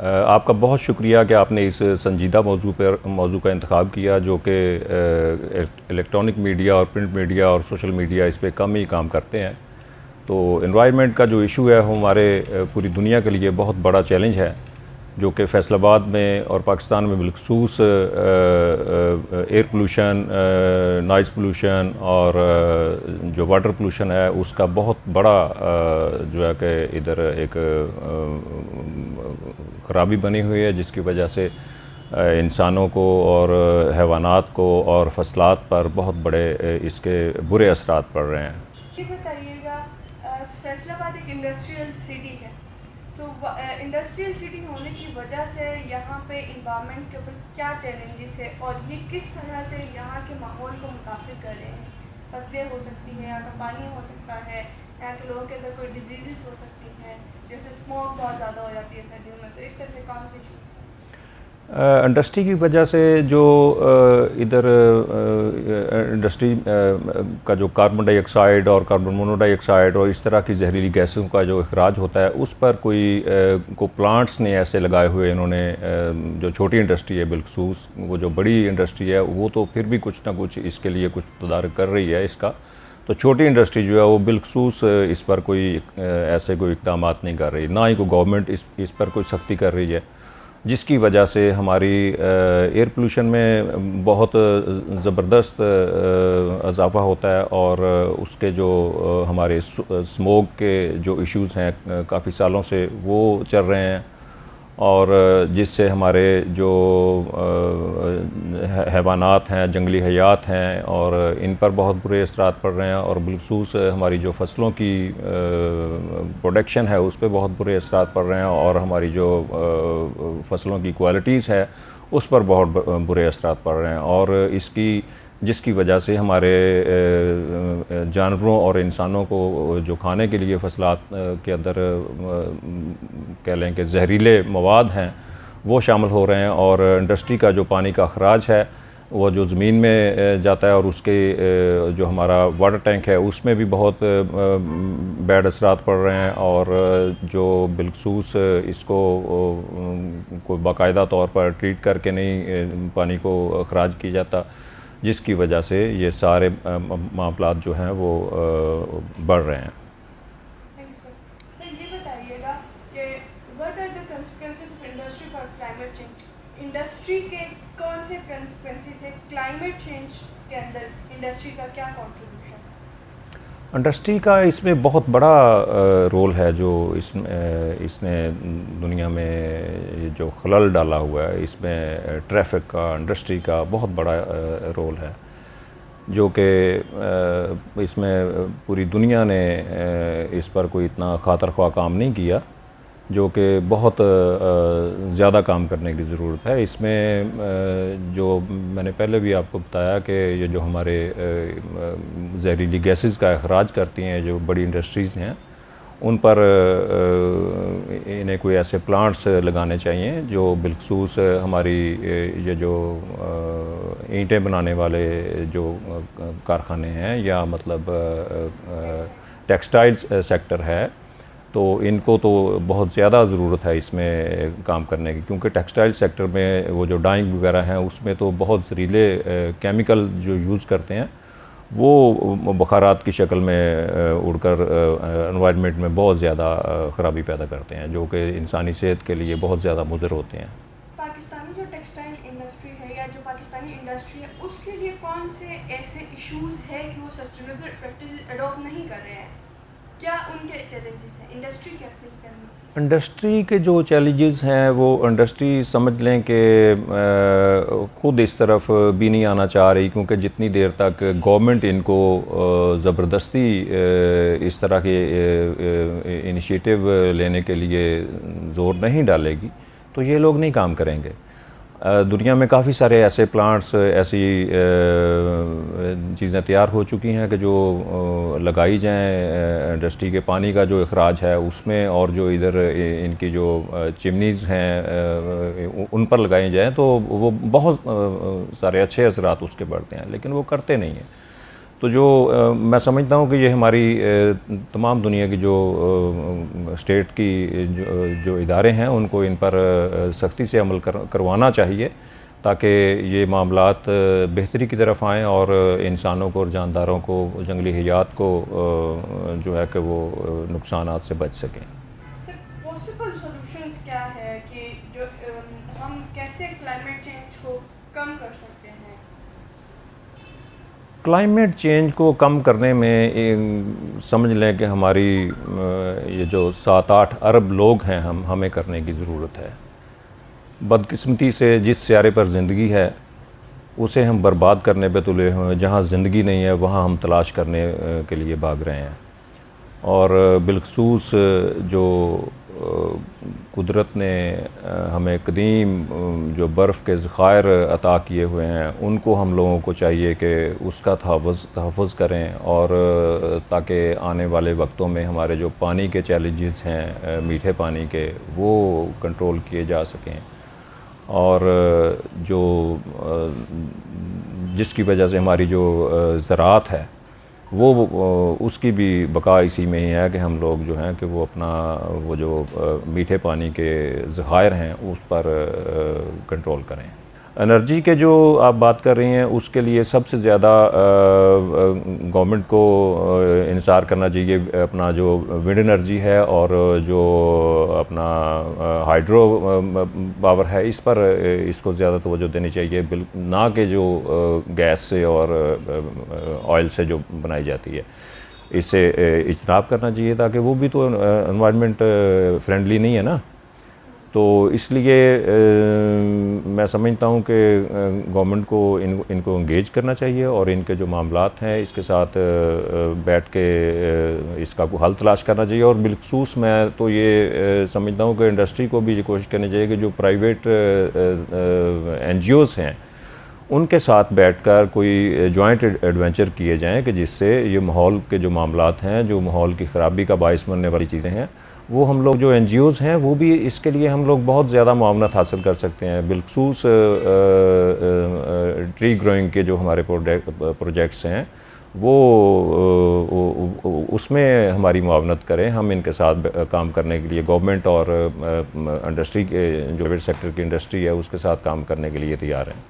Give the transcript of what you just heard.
आपका बहुत शुक्रिया कि आपने इस संजीदा मौजू का इंतखाब किया, जो कि इलेक्ट्रॉनिक मीडिया और प्रिंट मीडिया और सोशल मीडिया इस पे कम ही काम करते हैं। तो एनवायरनमेंट का जो इशू है वो हमारे पूरी दुनिया के लिए बहुत बड़ा चैलेंज है, जो कि फैसलाबाद में और पाकिस्तान में बिलखसूस एयर पोल्यूशन, नॉइज़ पोल्यूशन और जो वाटर पोल्यूशन है उसका बहुत बड़ा जो है कि इधर एक ख़राबी बनी हुई है, जिसकी वजह से इंसानों को और हैवानात को और फसलात पर बहुत बड़े इसके बुरे असरात पड़ रहे हैं। ये बताइएगा, फैसलाबाद एक इंडस्ट्रियल सिटी है। इंडस्ट्रियल सिटी होने की वजह से यहाँ पे इन्वायरमेंट के ऊपर क्या चैलेंजेस है और ये किस तरह से यहाँ के माहौल को मुतासिर कर रहे हैं? फसलें हो सकती हैं, यहाँ का पानी हो सकता है, यहाँ के लोगों के अंदर कोई डिजीज़ हो सकती हैं, जैसे स्मोक बहुत ज़्यादा हो जाती है सर्दियों में, तो इस तरह से कौन से इशूज़? इंडस्ट्री की वजह से जो इधर इंडस्ट्री का जो कार्बन डाइऑक्साइड और कार्बन मोनोडाइऑक्साइड और इस तरह की जहरीली गैसों का जो अखराज होता है, उस पर को प्लांट्स ने ऐसे लगाए हुए इन्होंने, जो छोटी इंडस्ट्री है बिलखसूस, वो जो बड़ी इंडस्ट्री है वो तो फिर भी कुछ ना कुछ इसके लिए कुछ तदारक कर रही है इसका। तो छोटी इंडस्ट्री जो है वो बिलखसूस इस पर कोई ऐसे कोई इक़दाम नहीं कर रही, ना ही कोई गवर्नमेंट इस पर कोई सख्ती कर रही है, जिसकी वजह से हमारी एयर पोल्यूशन में बहुत ज़बरदस्त इजाफ़ा होता है। और उसके जो हमारे स्मोक के जो इश्यूज़ हैं काफ़ी सालों से वो चल रहे हैं, और जिससे हमारे जो हैवानात हैं, जंगली हयात हैं, और इन पर बहुत बुरे असरात पड़ रहे हैं, और बिलखसूस हमारी जो फसलों की प्रोडक्शन है उस पर बहुत बुरे असरात पड़ रहे हैं, और हमारी जो फसलों की क्वालिटीज़ है उस पर बहुत बुरे असरात पड़ रहे हैं। और जिसकी वजह से हमारे जानवरों और इंसानों को जो खाने के लिए फसलात के अंदर कह लें कि जहरीले मवाद हैं वो शामिल हो रहे हैं, और इंडस्ट्री का जो पानी का अखराज है वो जो ज़मीन में जाता है, और उसके जो हमारा वाटर टैंक है उसमें भी बहुत बैड असरात पड़ रहे हैं, और जो बिलखसूस इसको कोई बाकायदा तौर पर ट्रीट करके नहीं पानी को अखराज किया जाता, जिसकी वजह से ये सारे मामलात जो हैं वो बढ़ रहे हैं। Thank you sir. सर ये बताइएगा कि what are the consequences of industry for climate change? Industry के कौन से कॉन्सिक्वेंसेस है क्लाइमेट चेंज के अंदर? इंडस्ट्री का क्या कॉन्ट्रीब्यूशन है? इंडस्ट्री का इसमें बहुत बड़ा रोल है, जो इसने दुनिया में जो खलल डाला हुआ है, इसमें ट्रैफिक का, इंडस्ट्री का बहुत बड़ा रोल है, जो कि इसमें पूरी दुनिया ने इस पर कोई इतना खातर ख्वाह काम नहीं किया, जो कि बहुत ज़्यादा काम करने की ज़रूरत है। इसमें जो मैंने पहले भी आपको बताया कि ये जो हमारे जहरीली गैसेस का अखराज करती हैं जो बड़ी इंडस्ट्रीज़ हैं, उन पर इन्हें कोई ऐसे प्लांट्स लगाने चाहिए जो बिलखसूस हमारी ये जो ईंटें बनाने वाले जो कारखाने हैं, या मतलब टेक्सटाइल्स सेक्टर है, तो इनको तो बहुत ज़्यादा ज़रूरत है इसमें काम करने की, क्योंकि टेक्सटाइल सेक्टर में वो जो डाइंग वगैरह हैं उसमें तो बहुत जहरीले केमिकल जो यूज़ करते हैं वो बुखारात की शक्ल में उड़कर एनवायरनमेंट में बहुत ज़्यादा ख़राबी पैदा करते हैं, जो कि इंसानी सेहत के लिए बहुत ज़्यादा मुज़र होते हैं। पाकिस्तानी जो टेक्सटाइल इंडस्ट्री है या जो पाकिस्तानी इंडस्ट्री है, उसके लिए कौन से ऐसे इश्यूज़ है कि वो सस्टेनेबल प्रैक्टिस अडॉप्ट नहीं कर रहे हैं? क्या उनके चैलेंजेस हैं इंडस्ट्री के अपने करने से? इंडस्ट्री के जो चैलेंजेस हैं वो इंडस्ट्री समझ लें कि ख़ुद इस तरफ भी नहीं आना चाह रही, क्योंकि जितनी देर तक गवर्नमेंट इनको ज़बरदस्ती इस तरह के इनिशिएटिव लेने के लिए ज़ोर नहीं डालेगी तो ये लोग नहीं काम करेंगे। दुनिया में काफ़ी सारे ऐसे प्लांट्स, ऐसी चीज़ें तैयार हो चुकी हैं कि जो लगाई जाएं इंडस्ट्री के पानी का जो अखराज है उसमें, और जो इधर इनकी जो चिमनीज़ हैं उन पर लगाई जाएं तो वो बहुत सारे अच्छे असरात उसके बढ़ते हैं, लेकिन वो करते नहीं हैं। तो जो मैं समझता हूँ कि ये हमारी तमाम दुनिया की जो स्टेट की जो इदारे हैं उनको इन पर सख्ती से अमल करवाना चाहिए, ताकि ये मामलात बेहतरी की तरफ आएँ और इंसानों को और जानदारों को, जंगली हयात को जो है कि वो नुकसानात से बच सकें। फिर पॉसिबल सॉल्यूशंस क्या है कि जो हम कैसे क्लाइमेट चेंज को कम कर सकते हैं? क्लाइमेट चेंज को कम करने में समझ लें कि हमारी ये जो 7-8 अरब लोग हैं, हमें करने की ज़रूरत है। बदकिस्मती से जिस सियारे पर ज़िंदगी है उसे हम बर्बाद करने पे तुले हुए हैं। जहाँ ज़िंदगी नहीं है वहाँ हम तलाश करने के लिए भाग रहे हैं। और बिलखसूस जो कुदरत ने हमें कदीम जो बर्फ़ के ज़खायर अता किए हुए हैं, उनको हम लोगों को चाहिए कि उसका तहफ़्फ़ुज़ करें, और ताकि आने वाले वक्तों में हमारे जो पानी के चैलेंजेस हैं, मीठे पानी के, वो कंट्रोल किए जा सकें। और जो जिसकी वजह से हमारी जो ज़राअत है वो उसकी भी बका इसी में ही है कि हम लोग जो हैं कि वो अपना वो जो मीठे पानी के ज़खायर हैं उस पर कंट्रोल करें। एनर्जी के जो आप बात कर रही हैं उसके लिए सबसे ज़्यादा गवर्नमेंट को इंसार करना चाहिए अपना जो विंड एनर्जी है और जो अपना हाइड्रो पावर है, इस पर इसको ज़्यादा तवज्जो देनी चाहिए, ना कि जो गैस से और ऑयल से जो बनाई जाती है, इससे इज्तनाब करना चाहिए, ताकि वो भी तो एनवायरनमेंट फ्रेंडली नहीं है ना। तो इसलिए मैं समझता हूँ कि गवर्नमेंट को इनको इंगेज करना चाहिए और इनके जो मामलात हैं इसके साथ बैठ के इसका कोई हल तलाश करना चाहिए। और बिलखसूस मैं तो ये समझता हूँ कि इंडस्ट्री को भी ये कोशिश करनी चाहिए कि जो प्राइवेट NGOs हैं उनके साथ बैठकर कोई जॉइंट एडवेंचर किए जाएं कि जिससे ये माहौल के जो मामलात हैं, जो माहौल की ख़राबी का बाइस बनने वाली चीज़ें हैं, वो हम लोग जो NGOs हैं वो भी इसके लिए हम लोग बहुत ज़्यादा मुआवनत हासिल कर सकते हैं। बिलखसूस ट्री ग्रोइंग के जो हमारे प्रोजेक्ट्स हैं वो उसमें हमारी मुआवनत करें। हम इनके साथ काम करने के लिए गवर्नमेंट और इंडस्ट्री के जो प्राइवेट सेक्टर की इंडस्ट्री है उसके साथ काम करने के लिए तैयार हैं।